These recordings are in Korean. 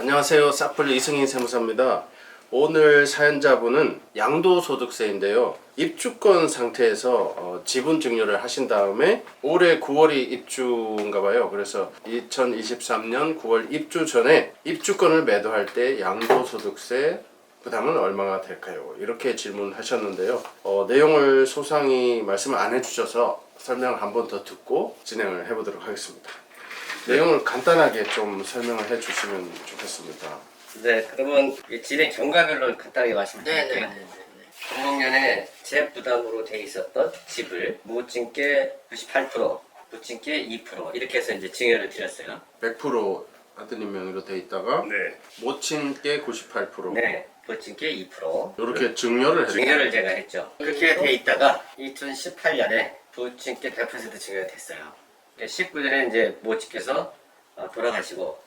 안녕하세요. 싹플리 이승인 세무사입니다. 오늘 사연자분은 양도소득세인데요. 입주권 상태에서 지분 증여를 하신 다음에 올해 9월이 입주인가봐요. 그래서 2023년 9월 입주 전에 입주권을 매도할 때 양도소득세 부담은 얼마가 될까요? 이렇게 질문하셨는데요. 내용을 소상히 말씀을 안 해주셔서 설명을 한 번 더 듣고 진행을 해보도록 하겠습니다. 내용을 간단하게 좀 설명을 해주시면 좋겠습니다. 네, 그러면 진행 경과별로 간단하게 말씀드릴게요. 00년에 재부담으로 돼 있었던 집을 무증께 98%, 부증께 2% 이렇게 해서 이제 증여를 드렸어요. 100% 아드님 명의로 돼 있다가 네. 모친께 98%. 네, 부증께 2%. 이렇게 증여를 했어요. 증여를 제가 했죠. 그렇게 돼 있다가 2018년에 부증께 100% 증여가 됐어요. 19년에 이제 모친께서 돌아가시고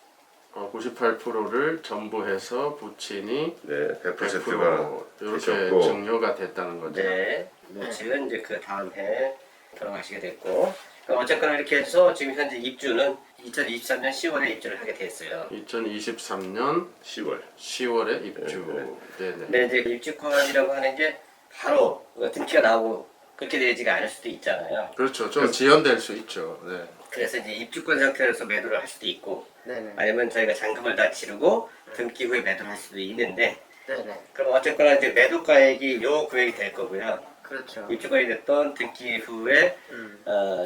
98%를 전부 해서 부친이 네, 100% 100%가 이렇게 되셨고, 증여가 됐다는 거죠. 네, 모친은 이제 그 다음 해에 돌아가시게 됐고 어쨌거나 이렇게 해서 지금 현재 입주는 2023년 10월에 입주를 하게 됐어요. 2023년 10월에 입주. 네네. 근데 이제 입주권이라고 하는 게 바로 등기가 나오고 그렇게 되지가 않을 수도 있잖아요. 그렇죠. 좀 지연될 수 있죠. 네. 그래서 이제 입주권 상태에서 매도를 할 수도 있고 네네. 아니면 저희가 잔금을 다 치르고 등기 후에 매도를 할 수도 있는데 네네. 그럼 어쨌거나 이제 매도가액이 요 금액이 될 거고요. 그렇죠. 입주권이 됐던 등기 후에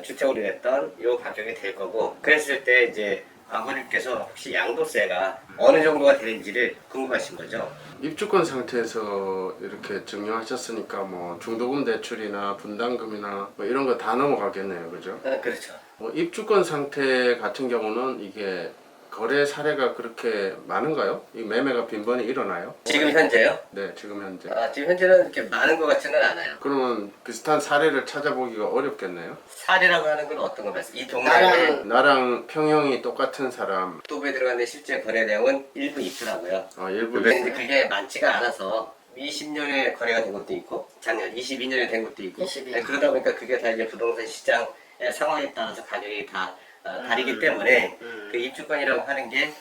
주택으로 됐던 요 가격이 될 거고 그랬을 때 이제 아버님께서 혹시 양도세가 어느 정도가 되는지를 궁금하신 거죠. 입주권 상태에서 이렇게 증여하셨으니까 뭐 중도금 대출이나 분담금이나 뭐 이런 거 다 넘어가겠네요. 그죠? 그렇죠. 입주권 상태 같은 경우는 이게 거래 사례가 그렇게 많은가요? 이 매매가 빈번히 일어나요? 지금 현재요? 네, 지금 현재. 지금 현재는 이렇게 많은 것 같지는 않아요. 그러면 비슷한 사례를 찾아보기가 어렵겠네요? 사례라고 하는 건 어떤 거 말씀? 이 동네에 나랑 평형이 똑같은 사람, 도부에 들어가는 실제 거래 내용은 일부 있더라고요. 일부 근데 이제 그게 많지가 않아서 20년에 거래가 된 것도 있고 작년 22년에 된 것도 있고 22. 네, 그러다 보니까 그게 다 이제 부동산 시장의 상황에 따라서 가격이 다 다르기 때문에 그 입주권이라고 하는 게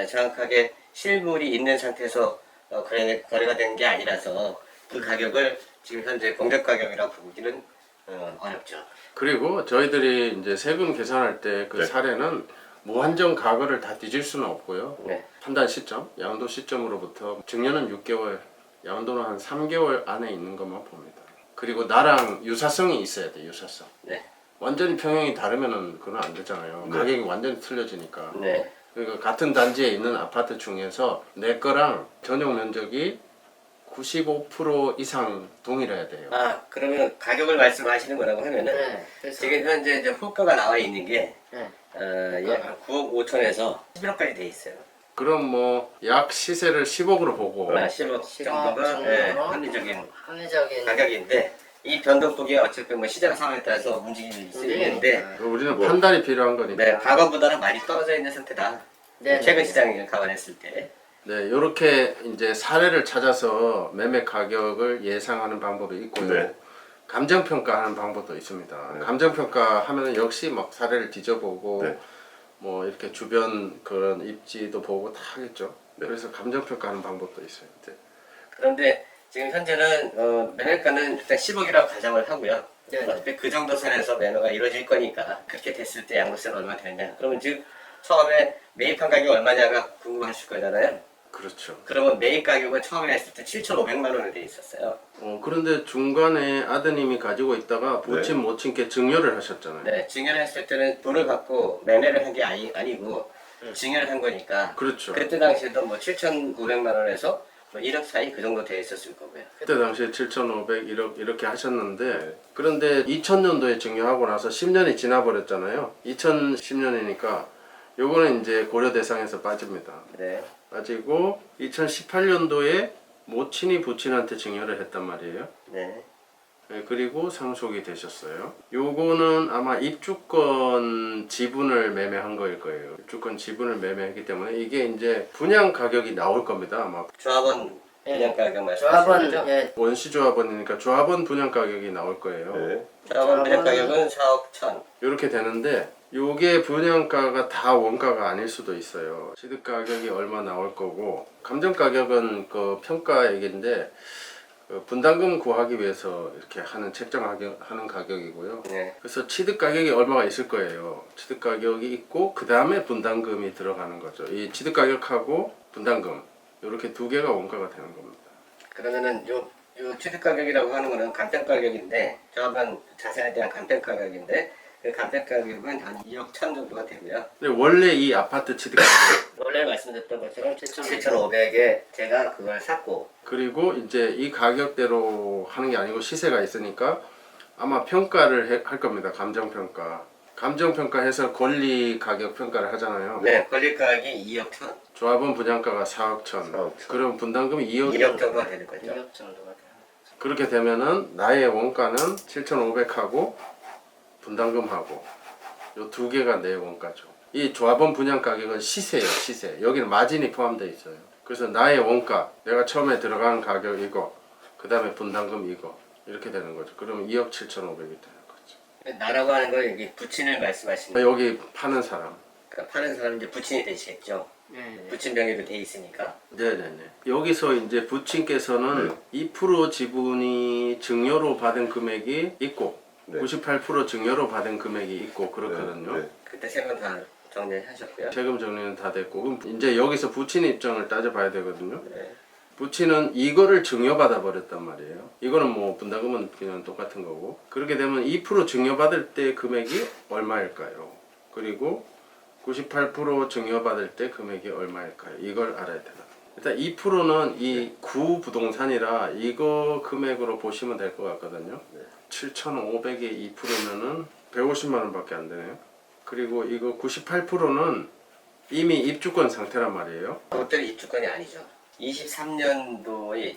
정확하게 실물이 있는 상태에서 거래가 된 게 아니라서 그 가격을 지금 현재 공적 가격이라고 보기는 어렵죠. 그리고 저희들이 이제 세금 계산할 때 그 네. 사례는 무한정 과거를 다 뒤질 수는 없고요. 네. 판단 시점, 양도 시점으로부터 증여는 6개월, 양도는 한 3개월 안에 있는 것만 봅니다. 그리고 나랑 유사성이 있어야 돼, 유사성. 네. 완전히 평형이 다르면은 그건 안 되잖아요. 네. 가격이 완전히 틀려지니까. 네. 그러니까 같은 단지에 있는 아파트 중에서 내 거랑 전용 면적이 95% 이상 동일해야 돼요. 그러면 가격을 말씀하시는 거라고 하면은 네. 그래서 지금 현재 이제 호가가 나와 있는 게 네. 약 9억 5천에서 11억까지 돼 있어요. 그럼 뭐 약 시세를 10억으로 보고 10억 정도가 정도로 합리적인 합리적인 가격인데 이 변동폭이 어쨌든 뭐 시장 상황에 따라서 움직임이 있는데 우리는 판단이 필요한 거니까. 네, 과거보다는 많이 떨어져 있는 상태다. 네, 최근 네. 시장을 감안했을 때. 네, 이렇게 이제 사례를 찾아서 매매 가격을 예상하는 방법이 있고요. 네. 감정 평가하는 방법도 있습니다. 감정 평가하면 역시 막 사례를 뒤져보고 네. 뭐 이렇게 주변 그런 입지도 보고 다 하겠죠. 네. 그래서 감정 평가하는 방법도 있어요. 네. 그런데 지금 현재는 매매가는 일단 10억이라고 가정을 하고요. 네. 어차피 그 정도 선에서 매매가 이루어질 거니까 그렇게 됐을 때 양도세는 얼마 되느냐. 그러면 지금 처음에 매입한 가격이 얼마냐가 궁금하실 거잖아요. 그렇죠. 그러면 매입 가격은 처음에 했을 때 7,500만 원에 돼 있었어요. 그런데 중간에 아드님이 가지고 있다가 부친 모친께 증여를 하셨잖아요. 네, 증여를 했을 때는 돈을 받고 매매를 한 게 아니고 증여를 한 거니까. 그렇죠. 그때 당시에도 뭐 7,500만 원에서 뭐 1억 사이 그 정도 돼 있었을 거고요. 그때 당시에 7,500, 1억 이렇게 하셨는데 그런데 2000년도에 증여하고 나서 10년이 지나버렸잖아요. 2010년이니까 요거는 이제 고려 대상에서 빠집니다. 네. 빠지고 2018년도에 모친이 부친한테 증여를 했단 말이에요. 네. 네, 그리고 상속이 되셨어요. 요거는 아마 입주권 지분을 매매한 거일 거예요. 입주권 지분을 매매했기 때문에 이게 이제 분양 가격이 나올 겁니다. 아마 조합원 예. 분양 가격 말씀하시는 조합원 거죠? 예. 원시 조합원이니까 조합원 분양 가격이 나올 거예요. 네. 조합원 분양 가격은 4억 1천. 이렇게 되는데 요게 분양가가 다 원가가 아닐 수도 있어요. 취득 가격이 얼마 나올 거고, 감정 가격은 그 평가액인데 그 분담금 구하기 위해서 이렇게 하는 책정하는 가격이고요. 네. 그래서 취득 가격이 얼마가 있을 거예요. 취득 가격이 있고 그 다음에 분담금이 들어가는 거죠. 이 취득 가격하고 분담금 이렇게 두 개가 원가가 되는 겁니다. 그러면은 요 취득 가격이라고 하는 거는 간편 가격인데 조합원 자산에 대한 간편 가격인데 그 간편 가격은 한 2억 1천 정도가 되고요. 근데 원래 이 아파트 취득 가격 원래 말씀드렸던 것처럼 7,500에 제가 그걸 샀고 그리고 이제 이 가격대로 하는 게 아니고 시세가 있으니까 아마 평가를 할 겁니다. 감정평가. 감정평가해서 권리 가격 평가를 하잖아요. 네, 권리 가격이 2억 1천 조합원 분양가가 4억 천. 4억 천. 그럼 분담금이 2억 2억 정도가 되는 거죠. 2억 정도가 돼요. 그렇게 되면은 나의 원가는 7,500하고 분담금하고 요 두 개가 내 원가죠. 이 조합원 분양 가격은 시세예요, 시세. 여기는 마진이 포함되어 있어요. 그래서 나의 원가, 내가 처음에 들어간 가격 이거, 그 다음에 분담금 이거 이렇게 되는 거죠. 그러면 2억 7,500이 되는 거죠. 나라고 하는 건 여기 부친을 말씀하시는 여기 파는 사람. 그러니까 파는 사람은 이제 부친이 되시겠죠. 네. 부친 명의로 돼 있으니까. 네네네. 여기서 이제 부친께서는 2% 지분이 증여로 받은 금액이 있고, 98% 증여로 받은 금액이 있고 그렇거든요. 그때 세 번 다 정리하셨고요. 세금 정리는 다 됐고, 그럼 이제 여기서 부친 입장을 따져봐야 되거든요. 네. 부친은 이거를 증여받아 버렸단 말이에요. 이거는 뭐 분담금은 그냥 똑같은 거고. 그렇게 되면 2% 증여받을 때 금액이 얼마일까요? 그리고 98% 증여받을 때 금액이 얼마일까요? 이걸 알아야 되나. 일단 2%는 이 구부동산이라 이거 금액으로 보시면 될 것 같거든요. 7,500에 2%면은 150만 원밖에 안 되네요. 그리고 이거 98%는 이미 입주권 상태란 말이에요. 그것들이 입주권이 아니죠. 23년도에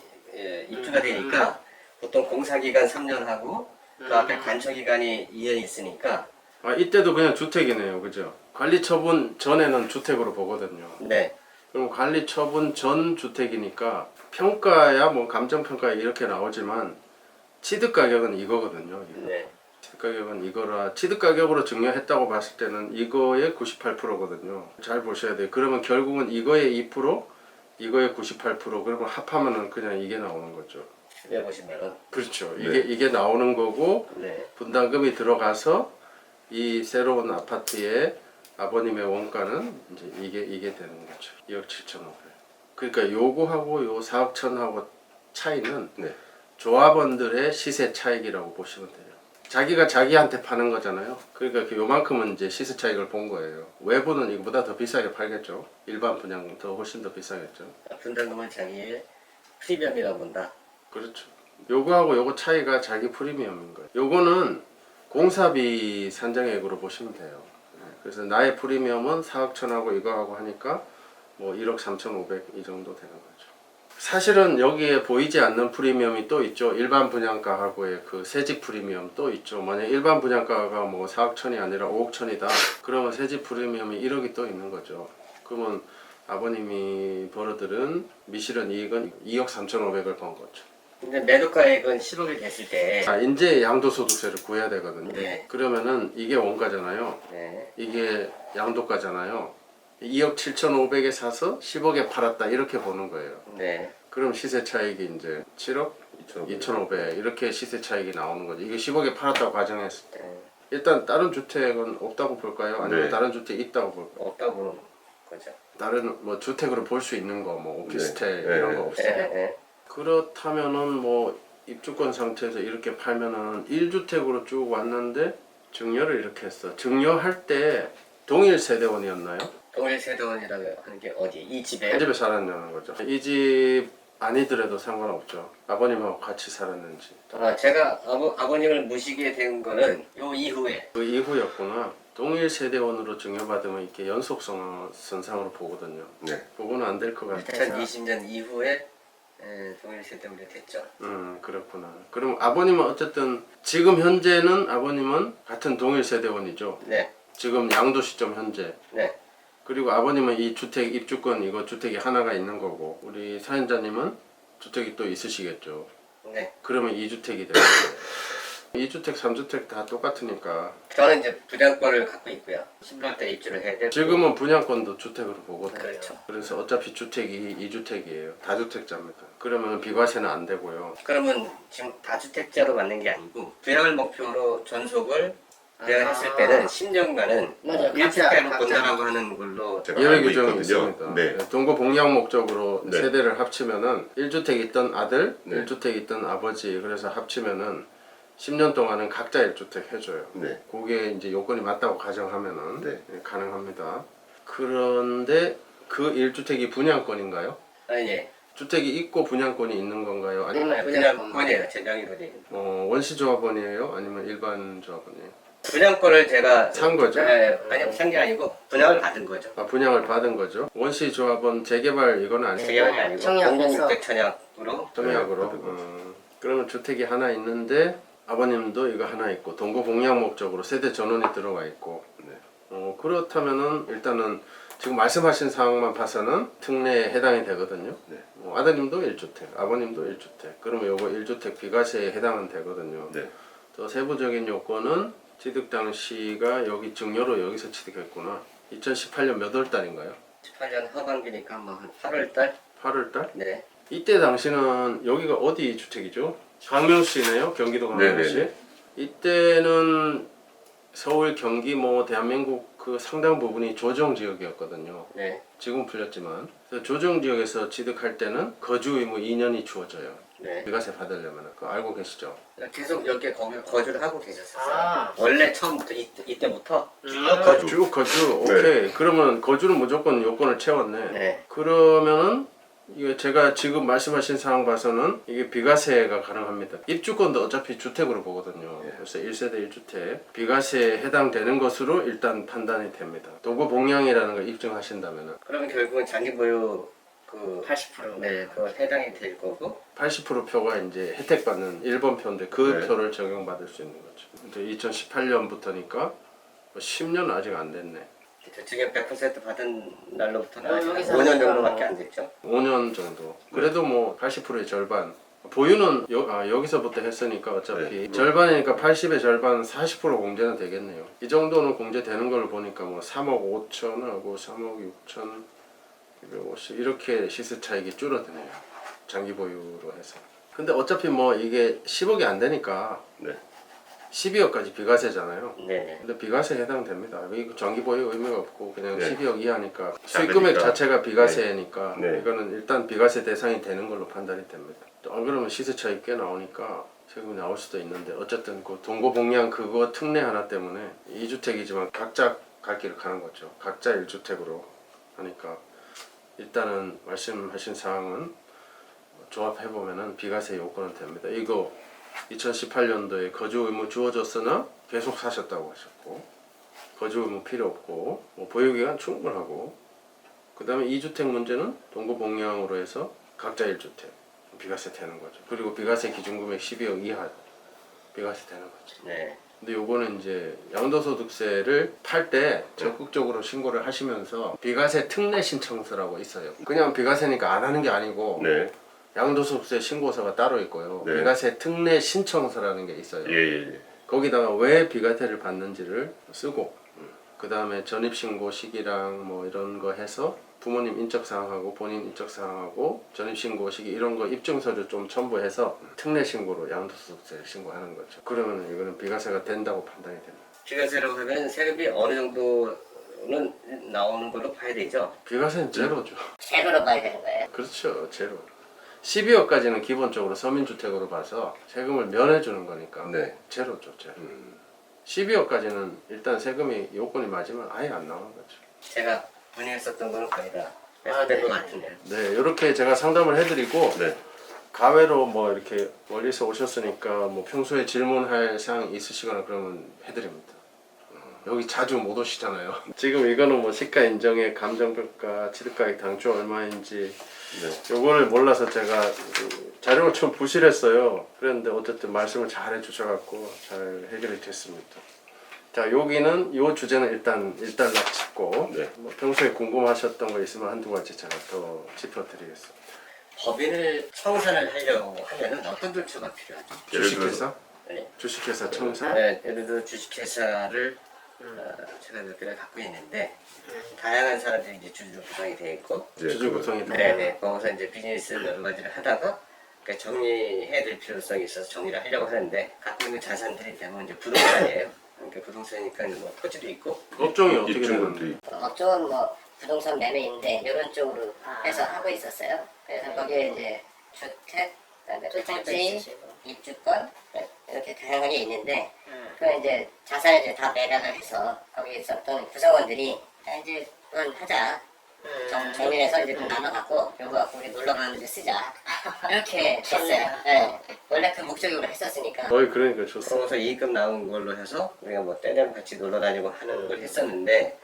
입주가 되니까 보통 공사기간 3년 하고 그 앞에 관처기간이 2년 있으니까 아, 이때도 그냥 주택이네요. 그죠? 관리 처분 전에는 주택으로 보거든요. 네. 그럼 관리 처분 전 주택이니까 평가야 뭐 감정평가야 이렇게 나오지만 취득 가격은 이거거든요. 이거. 네. 취득 가격은 이거라 취득 가격으로 증여했다고 봤을 때는 이거의 98%거든요. 잘 보셔야 돼요. 그러면 결국은 이거의 2%, 이거의 98% 그러면 합하면은 그냥 이게 나오는 거죠. 150만 원. 그렇죠. 이게 나오는 거고 네. 분담금이 들어가서 이 새로운 아파트의 아버님의 원가는 이제 이게 되는 거죠. 2억 7,500. 그러니까 요거하고 요 4억 1천하고 차이는 조합원들의 시세 차익이라고 보시면 돼요. 자기가 자기한테 파는 거잖아요. 그러니까 그 요만큼은 이제 시세 차익을 본 거예요. 외부는 이거보다 더 비싸게 팔겠죠. 일반 분양 더 훨씬 더 비싸겠죠. 분담금은 자기의 프리미엄이라고 본다. 그렇죠. 요거하고 요거 차이가 자기 프리미엄인 거예요. 요거는 공사비 산정액으로 보시면 돼요. 그래서 나의 프리미엄은 4억 천하고 이거하고 하니까 뭐 1억 3,500 이 정도 되는 거죠. 사실은 여기에 보이지 않는 프리미엄이 또 있죠. 일반 분양가하고의 그 세집 프리미엄 또 있죠. 만약 일반 분양가가 뭐 4억 천이 아니라 5억 천이다. 그러면 세집 프리미엄이 1억이 또 있는 거죠. 그러면 아버님이 벌어들은 미실현 이익은 2억 3,500을 번 거죠. 근데 매도가액은 10억이 됐을 때 이제 양도소득세를 구해야 되거든요. 네. 그러면은 이게 원가잖아요. 네. 이게 양도가잖아요. 2억 7,500에 사서 10억에 팔았다 이렇게 보는 거예요. 네. 그럼 시세 차익이 이제 7억 2,500 이렇게 시세 차익이 나오는 거죠. 이게 10억에 팔았다고 가정했을 때 일단 다른 주택은 없다고 볼까요? 아니면 다른 주택이 있다고 볼까요? 없다고 보는 거죠. 다른 뭐 주택으로 볼 수 있는 거 뭐 오피스텔 이런 거 없어요. 네. 그렇다면은 뭐 입주권 상태에서 이렇게 팔면은 1주택으로 쭉 왔는데 증여를 이렇게 했어. 증여할 때 동일 세대원이었나요? 동일 세대원이라고 하는 게 어디? 이 집에? 이 집에 살았냐는 거죠. 이 집 아니더라도 상관없죠. 아버님하고 같이 살았는지. 제가 아버님을 모시게 된 거는 요 이후에 그 이후였구나. 동일 세대원으로 증여받으면 이렇게 연속선상으로 보거든요. 그거는 안 될 것 같아요. 2020년 이후에 동일 세대원이 됐죠. 그렇구나. 그럼 아버님은 어쨌든 지금 현재는 아버님은 같은 동일 세대원이죠. 네. 지금 양도 시점 현재. 네. 그리고 아버님은 이 주택 입주권 이거 주택이 하나가 있는 거고 우리 사연자님은 주택이 또 있으시겠죠. 네. 그러면 2주택이 되는 거예요. 2주택, 3주택 다 똑같으니까. 저는 이제 분양권을 갖고 있고요. 10년 때 입주를 해야 되고. 지금은 분양권도 주택으로 보거든요. 그렇죠. 그래서 어차피 주택이 2주택이에요. 다주택자입니다. 그러면 비과세는 안 되고요. 그러면 지금 다주택자로 맞는 게 아니고 분양을 목표로 전속을 분양했을 때는 10년간은 맞아요. 1주택으로 각자. 본다라고 하는 걸로 제가 예외 알고 규정이 있거든요. 있습니다. 네. 동거 복양 목적으로 네. 세대를 합치면은 1주택 있던 아들, 네. 1주택 있던 아버지 그래서 합치면은 10년 동안은 각자 1주택 해줘요. 네. 그게 이제 요건이 맞다고 가정하면은 네. 가능합니다. 그런데 그 1주택이 분양권인가요? 예. 주택이 있고 분양권이 있는 건가요? 아니면 분양권이에요. 제 명의로 돼 있는. 원시조합원이에요? 아니면 일반 조합원이에요? 분양권을 제가 산 거죠? 아니요, 산 게 아니고 분양을 받은 거죠. 아, 분양을 받은 거죠. 원시조합원 재개발 이건 아니에요. 재개발이 아니고 청약해서. 공공주택 청약으로. 청약으로. 받은 거죠. 그러면 주택이 하나 있는데 아버님도 이거 하나 있고 동거 복양 목적으로 세대 전원이 들어가 있고. 네. 그렇다면은 일단은 지금 말씀하신 상황만 봐서는 특례에 해당이 되거든요. 네. 아드님도 1주택, 아버님도 1주택. 그러면 요거 1주택 비과세에 해당은 되거든요. 네. 또 세부적인 요건은 취득 당시가 여기 증여로 여기서 취득했구나. 2018년 몇 월 달인가요? 18년 하반기니까 뭐 한 8월 달? 8월 달? 네. 이때 당시는 여기가 어디 주택이죠? 광명시네요. 경기도 광명시. 네네네. 이때는 서울, 경기, 뭐 대한민국 그 상당 부분이 조정 지역이었거든요. 네. 지금 풀렸지만 그래서 조정 지역에서 취득할 때는 거주 의무 2년이 주어져요. 네. 비과세 받으려면 그거 알고 계시죠? 계속 여기에 거주를 하고 계셨었어요. 아. 원래 처음부터 이때부터 쭉 거주. 오케이. 그러면 거주는 무조건 요건을 채웠네. 네. 그러면은 이게 제가 지금 말씀하신 상황 봐서는 이게 비과세가 가능합니다. 입주권도 어차피 주택으로 보거든요. 그래서 1세대 1주택 비과세에 해당되는 것으로 일단 판단이 됩니다. 도구 봉양이라는 걸 입증하신다면은 그러면 결국은 장기 보유 그 80%. 네, 그거 해당이 될 거고 80% 표가 이제 혜택받는 1번 표인데 그 네. 표를 적용받을 수 있는 거죠. 근데 2018년부터니까 10년 아직 안 됐네. 지금 100% 받은 날로부터는 아직 여기서 5년 하니까 정도밖에 뭐. 안 됐죠. 5년 정도. 그래도 뭐 80%의 절반. 보유는 여기서부터 했으니까 어차피 네. 절반이니까 80의 절반 40% 공제는 되겠네요. 이 정도는 공제되는 걸 보니까 뭐 3억 5천하고 3억 6천 250 이렇게 시세 차익이 줄어드네요. 장기 보유로 해서. 근데 어차피 뭐 이게 10억이 안 되니까 네. 12억까지 비과세잖아요. 네. 근데 비과세 해당됩니다. 이거 장기 보유 의미가 없고 그냥 네. 12억 이하니까 수익 작으니까. 금액 자체가 비과세니까 네. 이거는 일단 비과세 대상이 되는 걸로 판단이 됩니다. 또 안 그러면 시세 차익 꽤 나오니까 세금이 나올 수도 있는데 어쨌든 그 동거 복양 그거 특례 하나 때문에 2주택이지만 각자 갈 길을 가는 거죠. 각자 1주택으로 하니까 일단은 말씀하신 사항은 조합해 보면은 비과세 요건은 됩니다. 이거 2018년도에 거주 의무 주어졌으나 계속 사셨다고 하셨고 거주 의무 필요 없고 뭐 보유기간 충분하고 그 다음에 2주택 문제는 동거 복양으로 해서 각자 1주택 비과세 되는 거죠. 그리고 비과세 기준금액 12억 이하 비과세 되는 거죠. 네. 근데 요거는 이제 양도소득세를 팔 때 적극적으로 신고를 하시면서 비과세 특례 신청서라고 있어요. 그냥 비과세니까 안 하는 게 아니고 네. 양도소득세 신고서가 따로 있고요. 네. 비과세 특례 신청서라는 게 있어요. 예. 거기다가 왜 비과세를 받는지를 쓰고 그 다음에 전입신고 시기랑 뭐 이런 거 해서 부모님 인적사항하고 본인 인적사항하고 전입신고 시기 이런 거 입증서를 좀 첨부해서 특례 신고로 양도소득세를 신고하는 거죠. 그러면 이거는 비과세가 된다고 판단이 됩니다. 비과세라고 하면 세금이 어느 정도는 나오는 걸로 봐야 되죠. 비과세는 제로죠. 제로로 봐야 되는 거예요. 그렇죠. 제로. 12억까지는 기본적으로 서민주택으로 봐서 세금을 면해주는 거니까 네. 제로죠. 제로. 12억까지는 일단 세금이 요건이 맞으면 아예 안 나오는 거죠. 제가 문의했었던 거는 거의 다 아, 된 것 네. 같은데요. 네, 이렇게 제가 상담을 해드리고 네. 가외로 뭐 이렇게 멀리서 오셨으니까 뭐 평소에 질문할 사항 있으시거나 그러면 해드립니다. 여기 자주 못 오시잖아요. 지금 이거는 뭐 시가 인정에 감정평가, 취득가액 당초 얼마인지 네. 요거를 몰라서 제가 그 자료를 좀 부실했어요. 그랬는데 어쨌든 말씀을 잘 해주셔갖고 잘 해결이 됐습니다. 자, 여기는 요 주제는 일단 일단락 짚고 네. 뭐 평소에 궁금하셨던 거 있으면 한두 가지 제가 더 짚어드리겠습니다. 법인을 청산을 하려고 하면은 어떤 절차가 필요하죠? 예를 주식회사? 네. 주식회사 청산. 네, 예를 들어 주식회사를 제가 몇 개를 갖고 있는데 다양한 사람들이 이제 주주 구성이 되어 있고 주주 구성이 다. 네네 거기서 이제 비즈니스 여러 가지를 하다가 그러니까 정리해야 될 필요성이 있어서 정리를 하려고 하는데 갖고 있는 자산들이 대부분 이제 부동산이에요. 그러니까 부동산이니까 뭐 토지도 있고 업종이 어떻게 되는 건데? 업종은 뭐 부동산 매매인데 이런 쪽으로 해서 하고 있었어요. 그래서 거기에 이제 주택, 그다음에 토지, 입주권 이렇게 다양하게 있는데 그 이제 자산을 이제 다 매각을 해서 거기 있었던 구성원들이 야, 이제 그건 하자. 정리해서 이제 좀 나눠갖고 요거 갖고 우리 놀러 가는데 쓰자. 이렇게 했어요. 네. 원래 그 목적으로 했었으니까. 그러니까 좋습니다. 거기서 이익금 나온 걸로 해서 우리가 뭐 때되면 같이 놀러 다니고 하는 걸 했었는데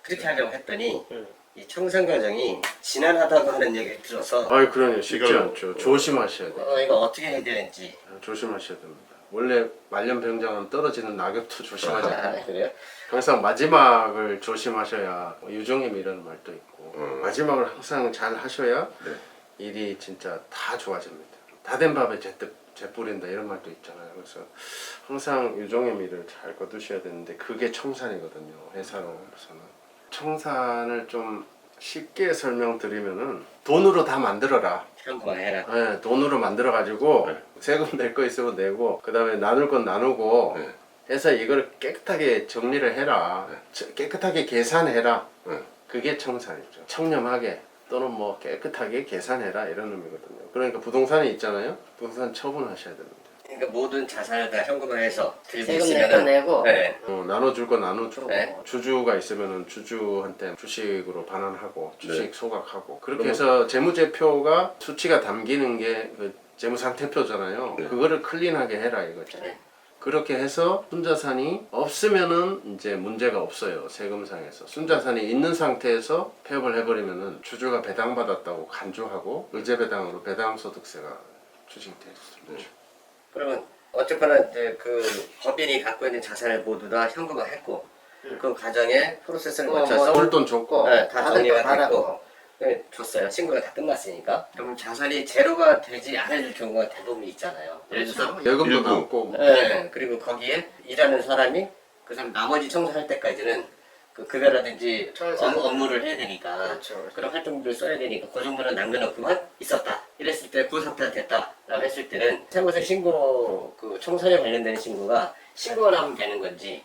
그렇게 하려고 했더니 이 청산 과정이 지난하다고 하는 얘기를 들어서 그러네요. 쉽지 않죠. 조심하셔야 돼요. 이거 어떻게 해야 되는지 조심하셔야 됩니다. 원래 말년병장은 떨어지는 낙엽도 조심하잖아요. 그래요? 항상 마지막을 조심하셔야 유종임 이런 말도 있고 마지막을 항상 잘 하셔야 일이 진짜 다 좋아집니다. 다 된 밥에 재 뿌린다 이런 말도 있잖아요. 그래서 항상 유종임 일을 잘 거두셔야 되는데 그게 청산이거든요. 회사로서는 청산을 좀 쉽게 설명드리면은 돈으로 다 만들어라. 현금화해라. 네, 돈으로 만들어 가지고 세금 낼 거 있으면 내고 그 다음에 나눌 건 나누고 해서 이걸 깨끗하게 정리를 해라. 깨끗하게 계산해라. 그게 청산이죠. 청렴하게 또는 뭐 깨끗하게 계산해라 이런 의미거든요. 그러니까 부동산이 있잖아요. 부동산 처분하셔야 됩니다. 그러니까 모든 자산을 다 현금화해서 들고 세금 있으면 내고 네. 나눠줄 건 나눠주고 네. 주주가 있으면은 주주한테 주식으로 반환하고 주식 소각하고 그렇게 해서 재무제표가 수치가 담기는 게 그 재무상태표잖아요. 그거를 클린하게 해라 이거죠. 그렇게 해서 순자산이 없으면은 이제 문제가 없어요. 세금상에서. 순자산이 있는 상태에서 폐업을 해버리면은 주주가 배당받았다고 간주하고 의제배당으로 배당소득세가 추징될 수 있죠. 그러면 어쨌거나 이제 그 법인이 갖고 있는 자산을 모두 다 현금화했고 그 과정에 프로세스를 거쳐서 벌돈 줬고 네, 다 정리가 받았고. 됐고 네, 줬어요. 신고가 다 끝났으니까. 그럼 자산이 제로가 되지 않을 경우가 대부분 있잖아요. 예를 들어서 예금도 일부. 남고 네, 그리고 거기에 일하는 사람이 그 사람 나머지 청소할 때까지는 그 급여라든지 업무를 해야 되니까 그렇죠. 그런 활동들을 써야 되니까 그 정도는 남겨놓고만 있었다. 이랬을 때 그 상태가 됐다라고 했을 때는 세무서 신고 그 청산에 관련된 신고가 신고가 나면 되는 건지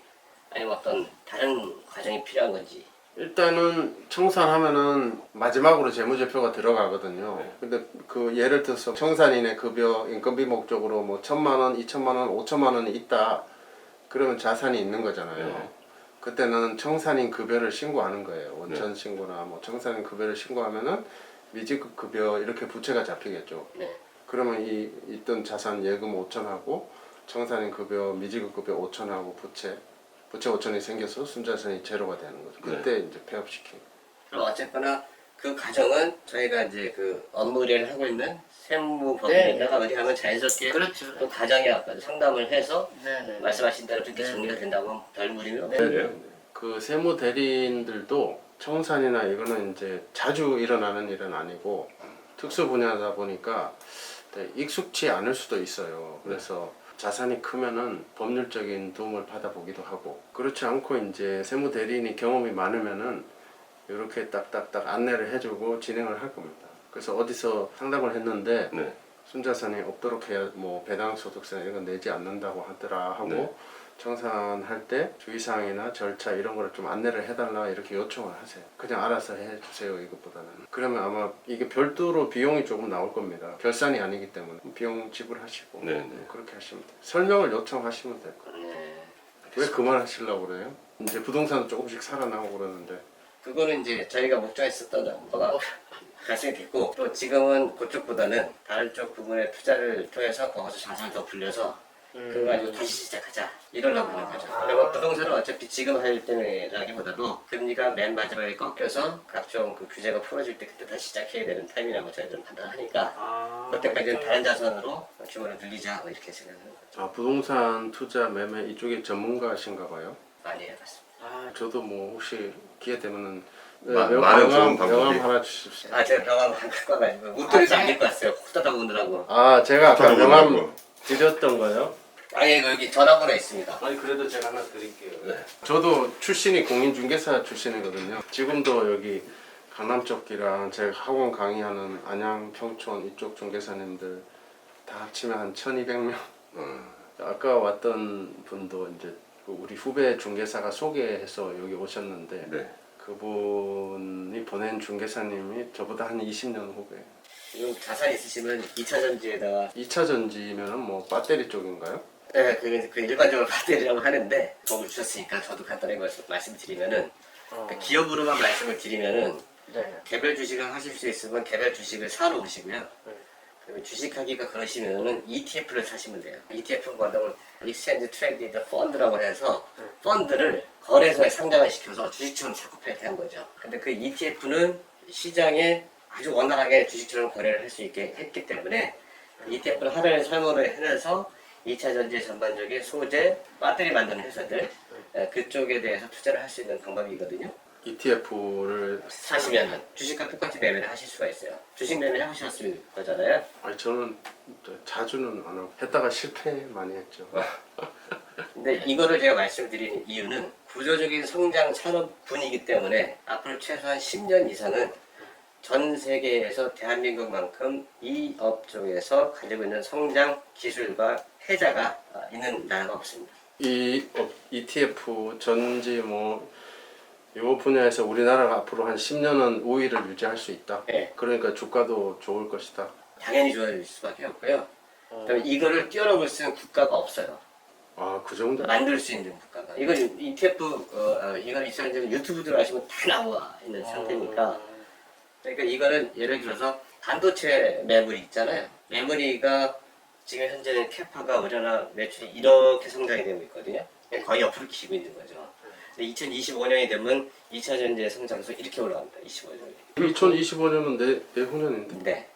아니면 어떤 다른 과정이 필요한 건지. 일단은 청산하면은 마지막으로 재무제표가 들어가거든요. 근데 그 예를 들어서 청산인의 급여 인건비 목적으로 뭐 1,000만 원, 2,000만 원, 5,000만 원이 있다. 그러면 자산이 있는 거잖아요. 그때는 청산인 급여를 신고하는 거예요. 원천 신고나 뭐 청산인 급여를 신고하면은 미지급 급여 이렇게 부채가 잡히겠죠. 네. 그러면 이 있던 자산 예금 5천하고 청산인 급여 미지급 급여 5천하고 부채 5천이 생겨서 순자산이 제로가 되는 거죠. 그때 이제 폐업시키는 거예요. 그럼 어쨌거나 그 과정은 저희가 이제 그 업무 의뢰를 하고 있는 세무법인에다가 어디 가면 자연스럽게 그렇죠. 그 과정에 아까 상담을 해서 네네. 말씀하신 대로 그렇게 정리가 된다고 하면 별 무리는 네. 없네요. 그 세무 대리인들도 청산이나 이거는 이제 자주 일어나는 일은 아니고 특수 분야다 보니까 익숙치 않을 수도 있어요. 그래서 자산이 크면은 법률적인 도움을 받아보기도 하고 그렇지 않고 이제 세무 대리인이 경험이 많으면은 이렇게 딱딱딱 안내를 해주고 진행을 할 겁니다. 그래서 어디서 상담을 했는데 순자산이 없도록 해야 뭐 배당소득세 이런 거 내지 않는다고 하더라 하고 청산할 때 주의사항이나 절차 이런 거를 좀 안내를 해달라 이렇게 요청을 하세요. 그냥 알아서 해주세요 이것보다는. 그러면 아마 이게 별도로 비용이 조금 나올 겁니다. 결산이 아니기 때문에 비용 지불하시고 그렇게 하시면 돼요. 설명을 요청하시면 될 거예요. 왜 그 말 하시려고 그래요? 이제 부동산은 조금씩 살아나고 그러는데 그거는 이제 저희가 목적했었던 거가 발생이 됐고 또 지금은 그쪽보다는 다른 쪽 부분에 투자를 통해서 거기서 자산을 더 불려서 그거 가지고 다시 시작하자 이러려고 하는 거죠. 그리고 부동산은 어차피 지금 할 때라기보다도 금리가 맨 마지막에 꺾여서 각종 그 규제가 풀어질 때 그때 다시 시작해야 되는 타이밍이라고 저희들은 판단하니까 그때까지는 다른 자산으로 규모를 늘리자 뭐 이렇게 생각하는 거죠. 아 부동산 투자 매매 이쪽에 전문가신가 봐요? 많이 해봤습니다. 저도 뭐 혹시 기회 되면은 많은 좋은 방법이. 명함 하나 주십시오. 제가 병원 안 갖고 와가지고 웃돌이도 안 갖고 왔어요. 코 닫아 보느라고. 아 제가 아까 코 닫아 명함 보느라고. 드렸던 거요. 아니 여기 전화번호 있습니다. 아니 그래도 제가 하나 드릴게요. 저도 출신이 공인중개사 출신이거든요. 지금도 여기 강남 쪽이랑 제가 학원 강의하는 안양, 평촌 이쪽 중개사님들 다 합치면 한 1,200명. 아까 왔던 분도 이제 우리 후배 중개사가 소개해서 여기 오셨는데 네. 그분이 보낸 중개사님이 저보다 한 20년 후배. 지금 자산 있으시면 2차 전지에다가 2차 전지면은 뭐 배터리 쪽인가요? 네, 그 일반적으로 배터리라고 하는데 도움을 주셨으니까 저도 간단하게 말씀드리면은 그 기업으로만 말씀을 드리면은 개별 주식을 하실 수 있으면 개별 주식을 사러 오시고요. 그리고 주식하기가 그러시면은 ETF를 사시면 돼요. ETF는 뭐냐면 Exchange Traded Fund라고 해서 펀드를 거래소에 상장을 시켜서 주식처럼 사고 팔게 한 거죠. 근데 그 ETF는 시장에 아주 원활하게 주식처럼 거래를 할 수 있게 했기 때문에 ETF를 하나를 설문을 해내서 2차 전지 전반적인 소재, 배터리 만드는 회사들 그쪽에 대해서 투자를 할 수 있는 방법이거든요. ETF를 사시면은 주식과 똑같이 매매를 하실 수가 있어요. 주식 매매를 하셨을 거잖아요. 아니 저는 자주는 안 하고 했다가 실패 많이 했죠. 근데 이거를 제가 말씀드리는 이유는 구조적인 성장 산업군이기 때문에 앞으로 최소한 10년 이상은 전 세계에서 대한민국만큼 이 업종에서 가지고 있는 성장 기술과 혜자가 있는 나라가 없습니다. 이 ETF 전지 뭐 요 분야에서 우리나라가 앞으로 한 10년은 우위를 유지할 수 있다. 네. 그러니까 주가도 좋을 것이다. 당연히 좋아질 수밖에 없고요. 그다음에 이거를 뛰어넘을 수 있는 국가가 없어요. 아 그 정도? 만들 수 있는 국가가. 이건 ETF, 이건 있어야 유튜브 들어가시면 다 나와 있는 상태니까. 그러니까 이거는 예를 들어서 반도체 메모리 있잖아요. 메모리가 지금 현재는 캐파가 우리나라 매출이 이렇게 성장이 되고 있거든요. 거의 옆으로 기고 있는 거죠. 근데 2025년이 되면 2차 전지의 성장소 이렇게 올라갑니다. 25년이. 2025년은 내후년인데. 근데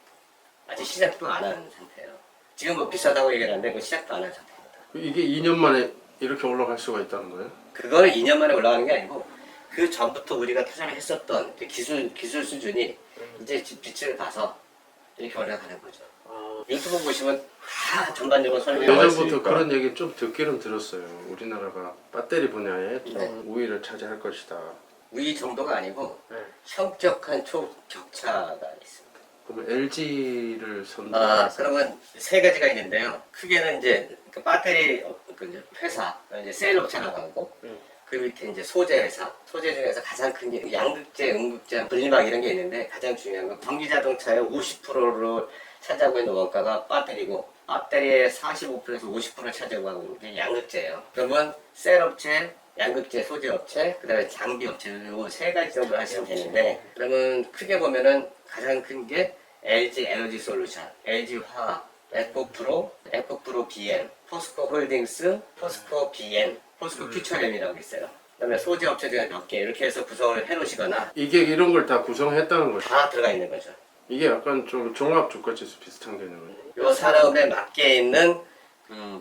아직 시작도 안 한 상태예요. 지금 뭐 비싸다고 얘기를 하는데 그 시작도 안 한 상태입니다. 이게 2년 만에 이렇게 올라갈 수가 있다는 거예요? 그걸 2년 만에 올라가는 게 아니고 그 전부터 우리가 투자를 했었던 그 기술 수준이 이제 빛을 봐서 이렇게 올라가는 거죠. 유튜브 보시면 다 전반적으로 설명을 예전부터 있으니까. 그런 얘기 좀 듣기는 들었어요. 우리나라가 배터리 분야에 좀 네. 우위를 차지할 것이다. 우위 정도가 아니고 현격한 초격차가 있습니다. 그러면 LG를 선택해서 그러면 세 가지가 있는데요. 크게는 이제 그 배터리 그 회사, 이제 셀 업체라고 하고, 그 밑에 이제 소재 회사, 소재 중에서 가장 큰 게 양극재, 음극재, 분리막 이런 게 있는데 가장 중요한 건 전기 자동차의 50%를 차지하고 있는 원가가 배터리고, 배터리의 45%에서 50%를 차지하고 있는 게 양극재예요. 그러면 셀 업체, 양극재 소재 업체, 그다음에 장비 업체 요 세 가지 정도 하시면 되는데, 그러면 크게 보면은 가장 큰 게 LG 에너지 솔루션, LG 화학, 에코프로, 에코프로 BM, 포스코 홀딩스, 포스코 BM, 포스코 퓨처엠이라고 있어요. 그다음에 소재 업체 중에 몇 개 이렇게 해서 구성을 해놓으시거나 이게 이런 걸 다 구성했다는 거죠. 다 들어가 있는 거죠. 이게 약간 좀 종합 주가지수 비슷한 개념이에요. 요 산업에 맞게 있는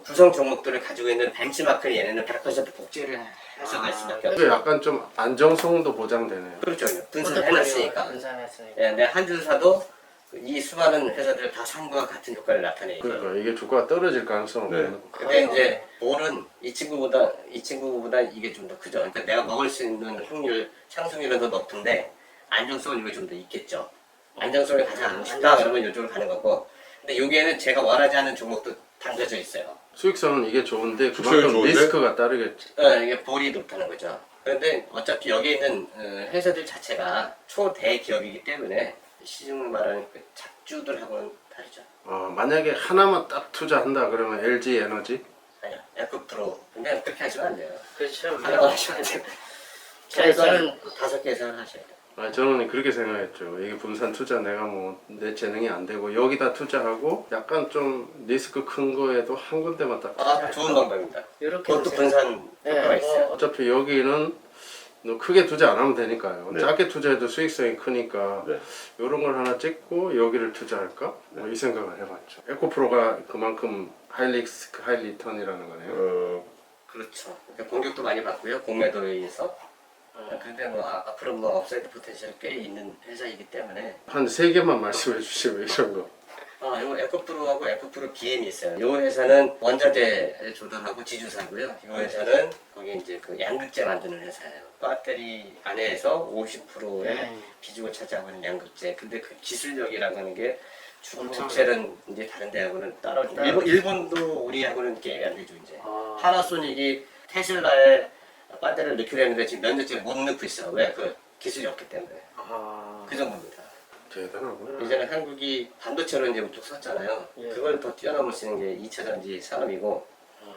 구성 종목들을 가지고 있는 벤치마크를 얘네는 100% 복제를 해서 갈 수밖에 이게 없어요. 약간 좀 안정성도 보장되네요. 그렇죠. 분석을 해놨으니까. 분산했으니까. 예, 내 한 줄 사도 이 수많은 회사들 다 상과 같은 효과를 나타내요. 그러니까 이게 주가가 떨어질 가능성은 네. 없는 거. 근데 이제 볼은 이 친구보다 이게 좀 더 크죠. 그러니까 내가 먹을 수 있는 확률, 상승률은 더 높은데 안정성은 이거 좀 더 있겠죠. 안정성을 가장 안 싶다 그러면 이쪽으로 가는 거고. 근데 여기에는 제가 원하지 않는 종목도 담겨져 있어요. 수익성은 이게 좋은데 수익성이 그만큼 좋은데? 리스크가 따르겠지. 이게 볼이 높다는 거죠. 그런데 어차피 여기 있는 회사들 자체가 초대기업이기 때문에 시중을 말하는 그 작주들하고는 다르죠. 만약에 하나만 딱 투자한다 그러면 LG 에너지? 아니요, 에코프로. 근데 그렇게 하시면 안 돼요. 그렇죠. 하나만 하시면 안 돼요. 저는 5개 이상을 하셔야 돼요. 저는 그렇게 생각했죠. 이게 분산 투자 내가 뭐 내 재능이 안 되고 여기다 투자하고 약간 좀 리스크 큰 거에도 한 군데만 딱. 좋은 방법입니다. 이렇게 그것도 보세요. 분산 효과가 네, 있어요. 어차피 여기는 너 크게 투자 안 하면 되니까요. 네. 작게 투자해도 수익성이 크니까 네. 이런 걸 하나 찍고 여기를 투자할까? 뭐 이 생각을 해봤죠. 에코프로가 그만큼 하이 리스크 하이 리턴이라는 거네요. 그렇죠. 그러니까 공격도 많이 받고요. 공매도에 의해서. 근데 뭐 앞으로 뭐 업사이드 포텐셜이 꽤 있는 회사이기 때문에 한 3개만 말씀해 주시면 이런 거. 요 에코프로하고 에코프로 BM이 있어요. 요 회사는 원자재 조달하고 지주사고요. 이 회사는 거기 이제 그 양극재 만드는 회사예요. 배터리 안에서 50%의 비중을 차지하고 있는 양극재. 근데 그 기술력이라고 하는 게 중국 텍셀은 이제 다른 데하고는 따라오죠. 일본도 우리하고는 게임이 안 되죠 이제. 파나소닉이 테슬라에 배터리를 넣기로 했는데 지금 몇 년째 못 넣고 있어. 왜? 그 기술이 없기 때문에. 그 정도입니다. 대단하구나. 이제는 한국이 반도체로 이제 우뚝 섰잖아요. 그걸 더 뛰어넘을 수 있는 게 2차 전지 산업이고,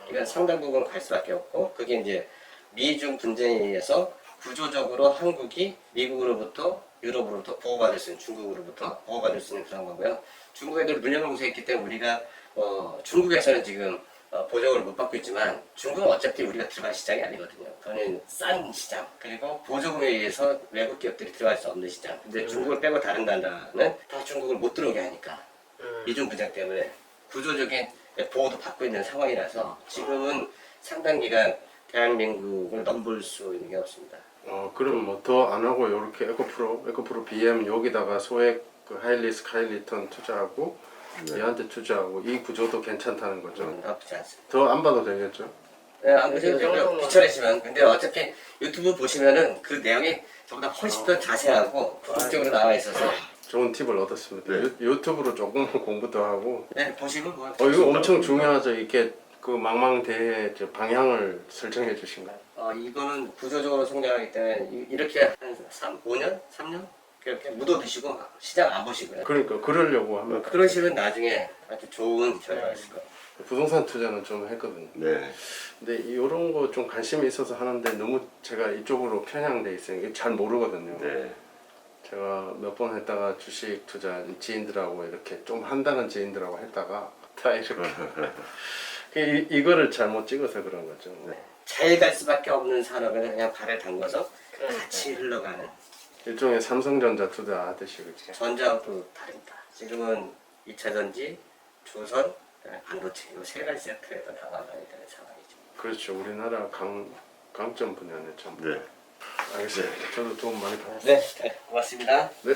이건 상당 부분 갈 수밖에 없고, 그게 이제 미중 분쟁에 의해서 구조적으로 한국이 미국으로부터 유럽으로부터 보호받을 수 있는, 중국으로부터 보호받을 수 있는 그런 거고요. 중국 애들 물려농소했기 때문에 우리가 중국에서는 지금 보조를 못 받고 있지만 중국은 어차피 우리가 들어갈 시장이 아니거든요. 그거는 싼 시장, 그리고 보조금에 의해서 외국 기업들이 들어갈 수 없는 시장. 근데 중국을 빼고 다른 나라는 다 중국을 못 들어오게 하니까 미중 분쟁 때문에 구조적인 보호도 받고 있는 상황이라서 지금은 상당 기간 대한민국을 넘볼 수 있는 게 없습니다. 그럼 뭐 더 안 하고 이렇게 에코프로 BM 여기다가 소액 그 하이리스크 하이리턴 투자하고 얘한테 투자하고 이 구조도 괜찮다는 거죠. 나쁘지 않습니다. 더 안 봐도 되겠죠? 네, 안 그래도 되고요. 비춰내시면. 근데 어차피 유튜브 보시면은 그 내용이 저보다 훨씬 더 자세하고 본격적으로 나와 있어서. 좋은 팁을 얻었습니다. 네. 유튜브로 조금 공부 더 하고. 네, 보시고 뭐. 이거 엄청 중요하죠. 이렇게 그 망망대해 방향을 설정해 주신 거. 이거는 구조적으로 성장하기 때문에 이렇게 한 5년? 3년? 그렇게 묻어두시고 시장 안 보시고요. 그러니까 그러려고 하면 그러시면 나중에 아주 좋은 결과가 있을 거예요. 부동산 투자는 좀 했거든요. 네. 근데 이런 거 좀 관심이 있어서 하는데 너무 제가 이쪽으로 편향돼 있어요. 이게 잘 모르거든요. 네. 제가 몇 번 했다가 주식 투자 지인들하고 이렇게 좀 한다는 지인들하고 했다가 다 이렇게 이거를 잘못 찍어서 그런 거죠. 잘 갈 수밖에 없는 산업에는 그냥 발을 담궈서 같이 흘러가는. 일종의 삼성전자 투자 하듯이 그치? 전자하고도 다릅니다. 지금은 2차 전지, 조선, 그다음에 반도체 이 세 가지 섹터에서 나가야 되는 상황이죠. 그렇죠. 우리나라 강점 분야네 참. 네. 알겠습니다. 저도 도움 많이 받았습니다. 네, 고맙습니다. 네.